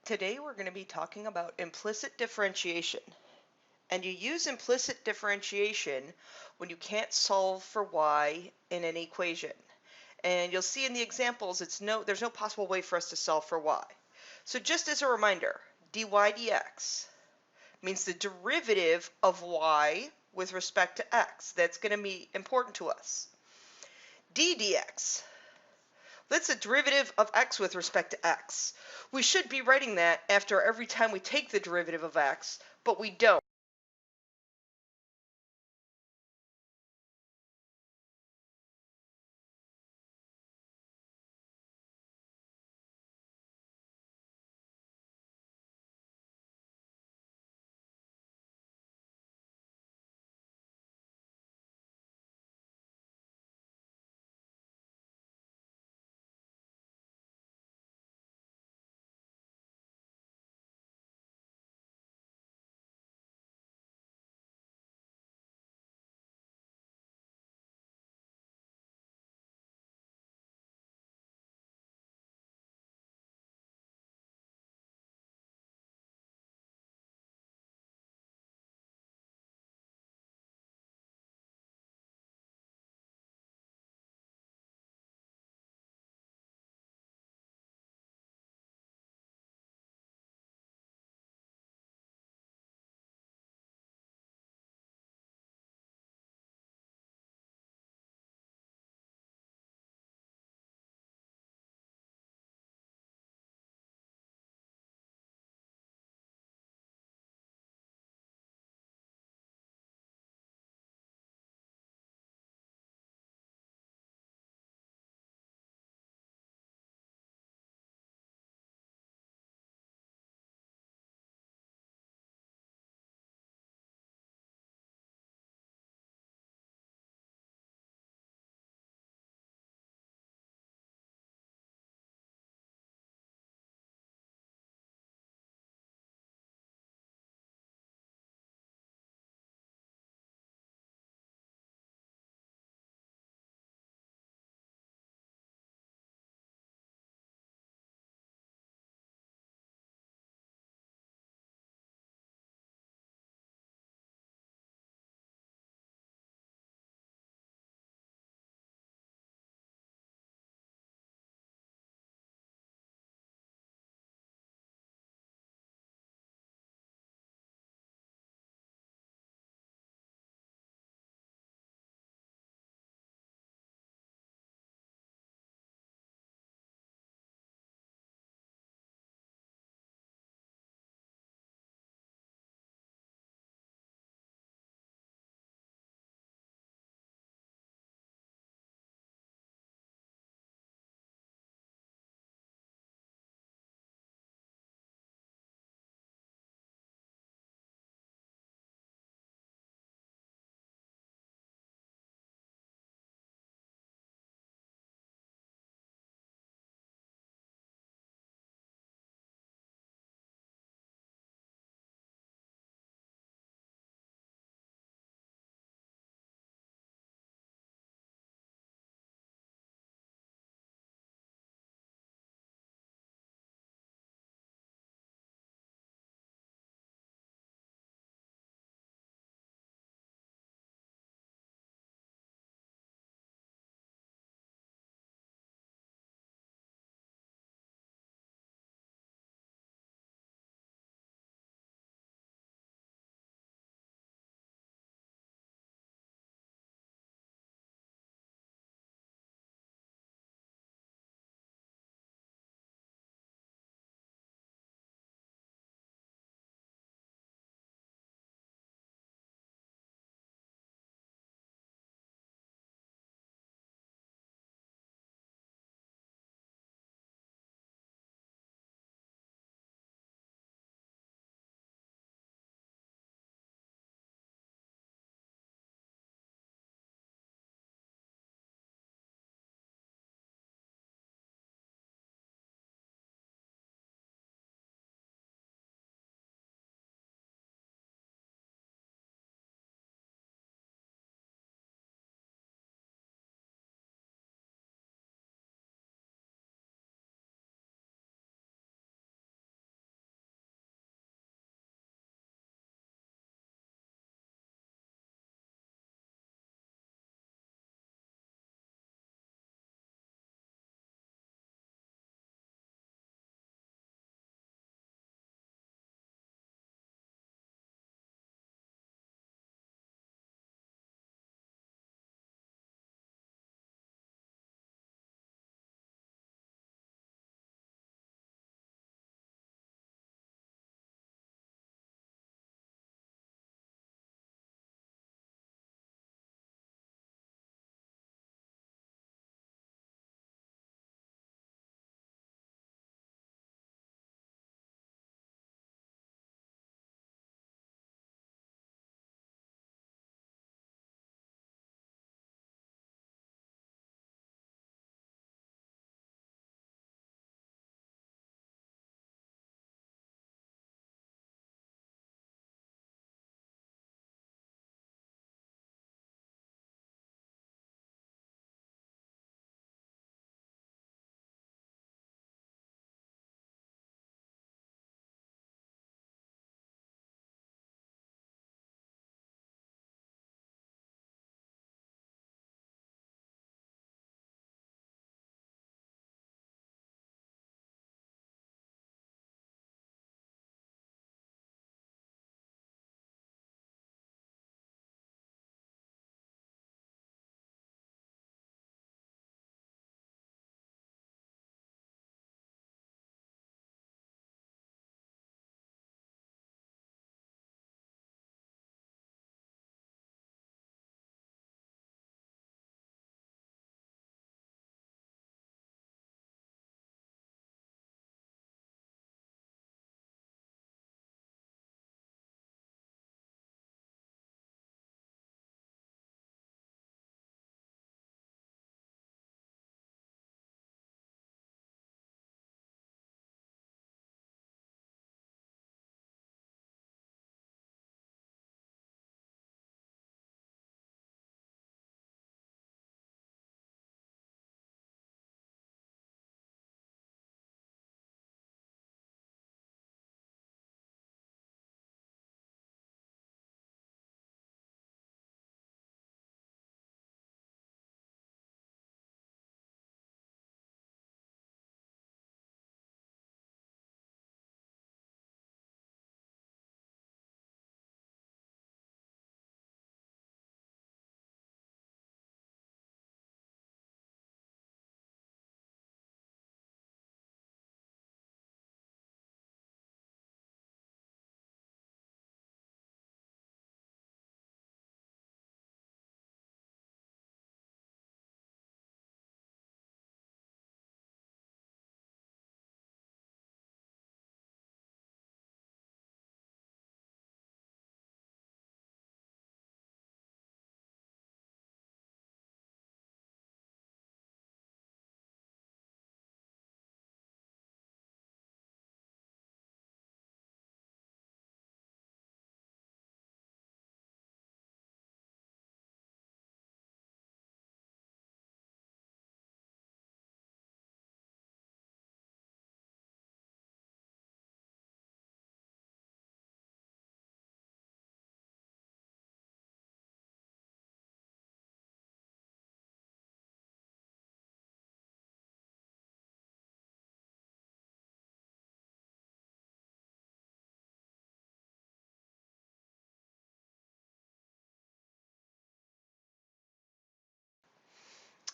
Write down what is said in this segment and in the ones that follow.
Today we're going to be talking about implicit differentiation. And you use implicit differentiation when you can't solve for y in an equation. And you'll see in the examples there's no possible way for us to solve for y. So just as a reminder, dy dx means the derivative of y with respect to x. That's going to be important to us. D dx, that's the derivative of x with respect to x. We should be writing that after every time we take the derivative of x, but we don't.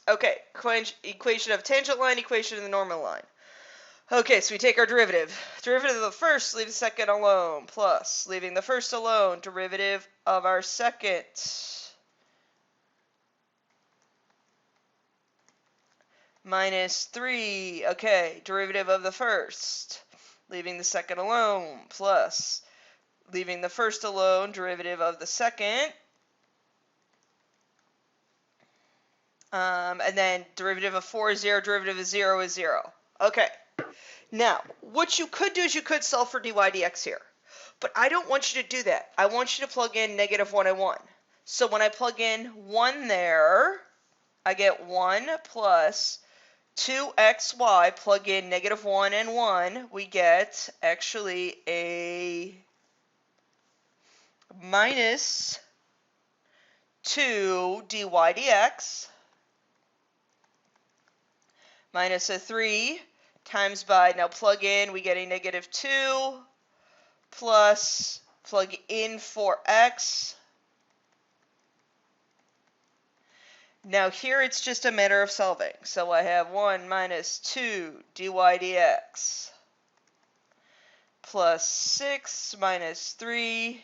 Okay, equation of tangent line, equation of the normal line. Okay, so we take our derivative. Derivative of the first, leave the second alone, plus, leaving the first alone, derivative of our second. Minus 3, okay, derivative of the first, leaving the second alone, plus, leaving the first alone, derivative of the second, and then derivative of 4 is 0, derivative of 0 is 0. Okay, now, what you could do is you could solve for dy dx here, but I don't want you to do that. I want you to plug in negative 1 and 1. So when I plug in 1 there, I get 1 plus 2xy, plug in negative 1 and 1, we get actually a minus 2 dy dx minus a 3 times by, now plug in, we get a negative 2 plus plug in 4x. Now here it's just a matter of solving. So I have 1 minus 2 dy dx plus 6 minus 3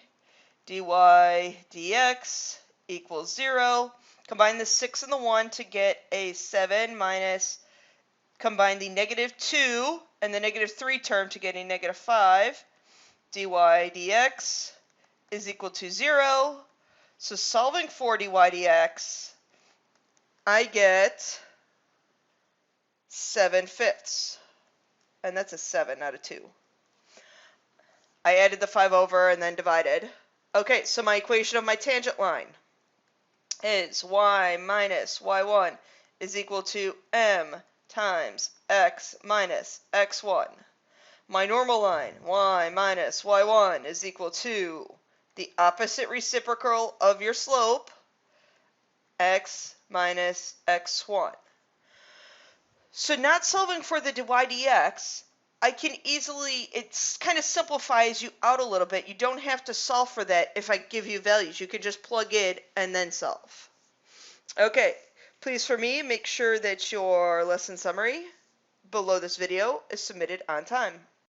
dy dx equals 0. Combine the 6 and the 1 to get a 7 minus, combine the negative 2 and the negative 3 term to get a negative 5. Dy dx is equal to 0. So solving for dy dx, I get 7/5. And that's a 7, not a 2. I added the 5 over and then divided. Okay, so my equation of my tangent line is y minus y1 is equal to m times x minus x1. My normal line, y minus y1 is equal to the opposite reciprocal of your slope, x minus x1. So not solving for the dy dx, I can easily, it kind of simplifies you out a little bit. You don't have to solve for that if I give you values. You can just plug in and then solve. Okay, please for me, make sure that your lesson summary below this video is submitted on time.